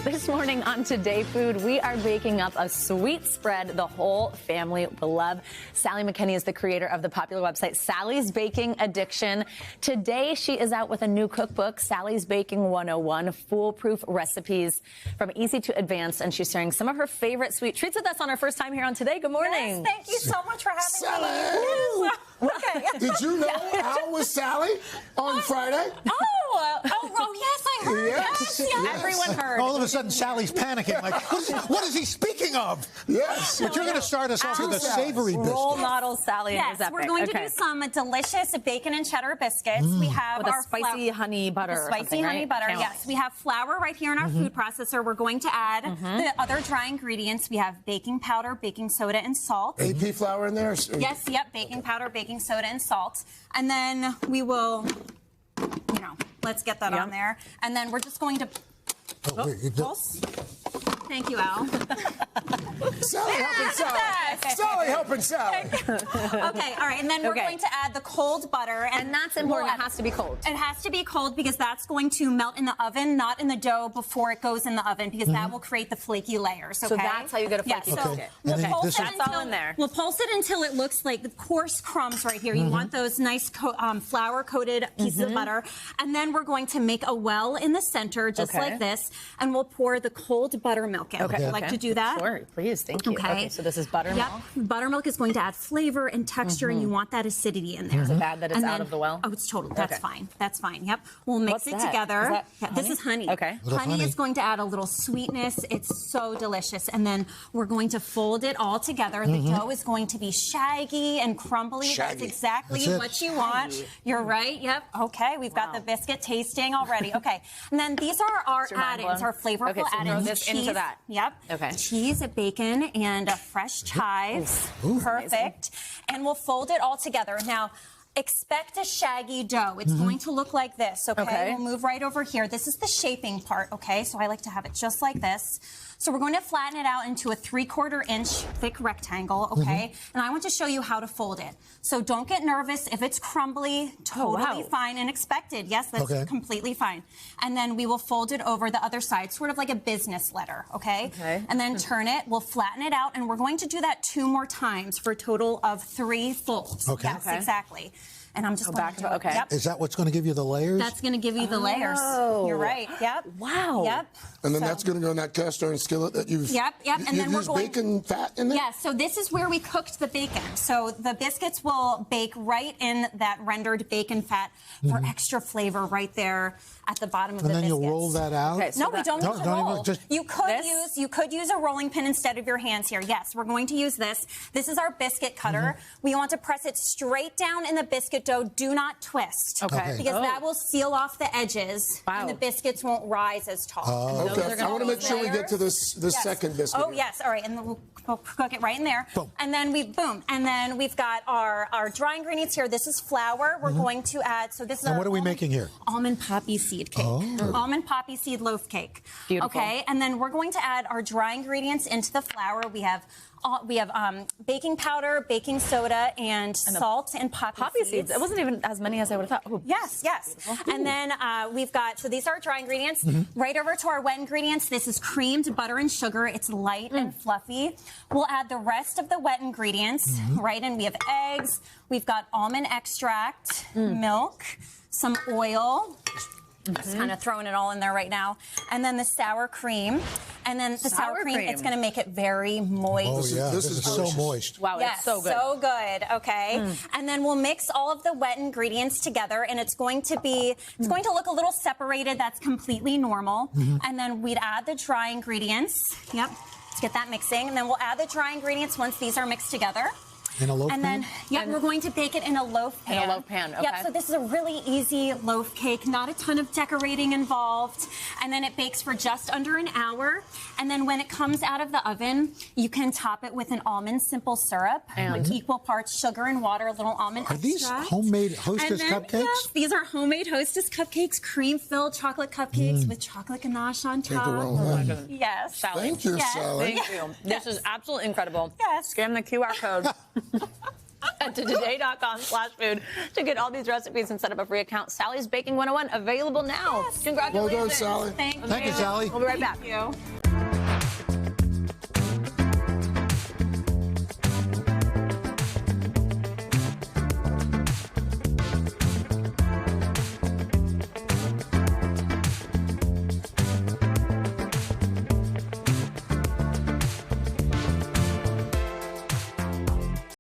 This morning on Today Food, we are baking up a sweet spread the whole family will love. Sally McKenney is the creator of the popular website Sally's Baking Addiction. Today, she is out with a new cookbook, Sally's Baking 101, foolproof recipes from easy to advanced, and she's sharing some of her favorite sweet treats with us on her first time here on Today. Good morning. Yes, thank you so much for having Sally. me. Yes. Okay. Did you know how was Sally on Friday? Oh, yes, I heard. Yes. Everyone heard. All of a sudden, Sally's panicking. Like, what is he speaking of? Yes. But you're going to start us off with a savory biscuit. Role model Sally. Yes, we're going to do some delicious bacon and cheddar biscuits. We have with our a spicy honey butter. Spicy honey butter, Can't yes. We have flour right here in our food processor. We're going to add the other dry ingredients. We have baking powder, baking soda, and salt. AP flour in there? Yes, yep, baking powder, baking soda, and salt. And then we will, let's get that on there. And then we're just going to pulse. Thank you, Al. Sally helping Sally. Sally helping Sally. Okay, all right. And then we're going to add the cold butter. And that's important. It has to be cold. It has to be cold because that's going to melt in the oven, not in the dough before it goes in the oven, because that will create the flaky layers. Okay? So that's how you get a flaky biscuit. We'll pulse it that's all in there. We'll pulse it until it looks like the coarse crumbs right here. You want those nice flour-coated pieces of butter. And then we're going to make a well in the center, just like this, and we'll pour the cold buttermilk in. Okay. Would you like to do that? Sure, please. Thank you. Okay, so this is buttermilk. Yep. Buttermilk is going to add flavor and texture, and you want that acidity in there. Is it bad that it's out of the well? Oh, it's total. That's fine. That's fine. Yep. We'll mix it together. This is honey. Okay. Honey is going to add a little sweetness. It's so delicious. And then we're going to fold it all together. The dough is going to be shaggy and crumbly. Shaggy. That's exactly what you want. You're right. Yep. Okay. We've got the biscuit tasting already. Okay. And then these are our add-ins, our flavorful so add-ins. throw this into that. Yep. Okay. Cheese, bacon, and fresh chives. Perfect. And we'll fold it all together. Now, expect a shaggy dough. It's going to look like this, okay? We'll move right over here. This is the shaping part, okay? So I like to have it just like this. So we're going to flatten it out into a 3/4 inch thick rectangle, okay? And I want to show you how to fold it. So don't get nervous if it's crumbly, totally fine and expected. Yes, that's completely fine. And then we will fold it over the other side, sort of like a business letter, okay? And then turn it, we'll flatten it out, and we're going to do that 2 more times for a total of 3 folds. Yes, exactly. And I'm just back to Yep. Is that what's going to give you the layers? That's going to give you the layers. You're right. Yep. Wow. Yep. And then that's going to go in that cast iron skillet that you've... Yep. And then we're going... bacon fat in there? Yeah, so this is where we cooked the bacon. So the biscuits will bake right in that rendered bacon fat for extra flavor right there at the bottom of the biscuits. And then you'll roll that out? Okay, so no, we don't need to roll. Just You could use a rolling pin instead of your hands here. Yes, we're going to use this. This is our biscuit cutter. We want to press it straight down in the biscuit dough. Do not twist. Okay. Because that will seal off the edges and the biscuits won't rise as tall. Okay. I want to make sure we get to this second biscuit. Oh, yes. All right. And then we'll cook it right in there. Boom. And then and then we've got our dry ingredients here. This is flour. We're going to add, so this is And what are we making here? Almond poppy seed cake. Almond poppy seed loaf cake. Beautiful. Okay. And then we're going to add our dry ingredients into the flour. We have baking powder, baking soda, and salt and poppy seeds. It wasn't even as many as I would have thought. Ooh. Yes. And then we've got, so these are our dry ingredients. Right over to our wet ingredients. This is creamed butter and sugar. It's light and fluffy. We'll add the rest of the wet ingredients, right? And we have eggs. We've got almond extract, milk, some oil. Just kind of throwing it all in there right now. And then the sour cream. And then the sour cream, it's going to make it very moist. Oh, yeah. This is so moist. Wow, yes, it's so good. So good. Okay. And then we'll mix all of the wet ingredients together, and it's going to look a little separated. That's completely normal. And then we'd add the dry ingredients. Yep. Let's get that mixing. And then we'll add the dry ingredients once these are mixed together. In a loaf pan? And then, we're going to bake it in a loaf pan. In a loaf pan, okay. Yep, so this is a really easy loaf cake, not a ton of decorating involved. And then it bakes for just under an hour. And then when it comes out of the oven, you can top it with an almond simple syrup, with equal parts sugar and water, a little almond extract. Are these homemade Hostess cupcakes? Yes, these are homemade Hostess cupcakes, cream-filled chocolate cupcakes with chocolate ganache on top. Oh my goodness. Yes. Sally. Thank you, Sally. Thank you. This is absolutely incredible. Yes. Scan the QR code. Head to today.com/food to get all these recipes and set up a free account. Sally's Baking 101 available now. Yes. Congratulations. Well done, Sally. Thank you. Thank you, Sally. We'll be right back. Thank you.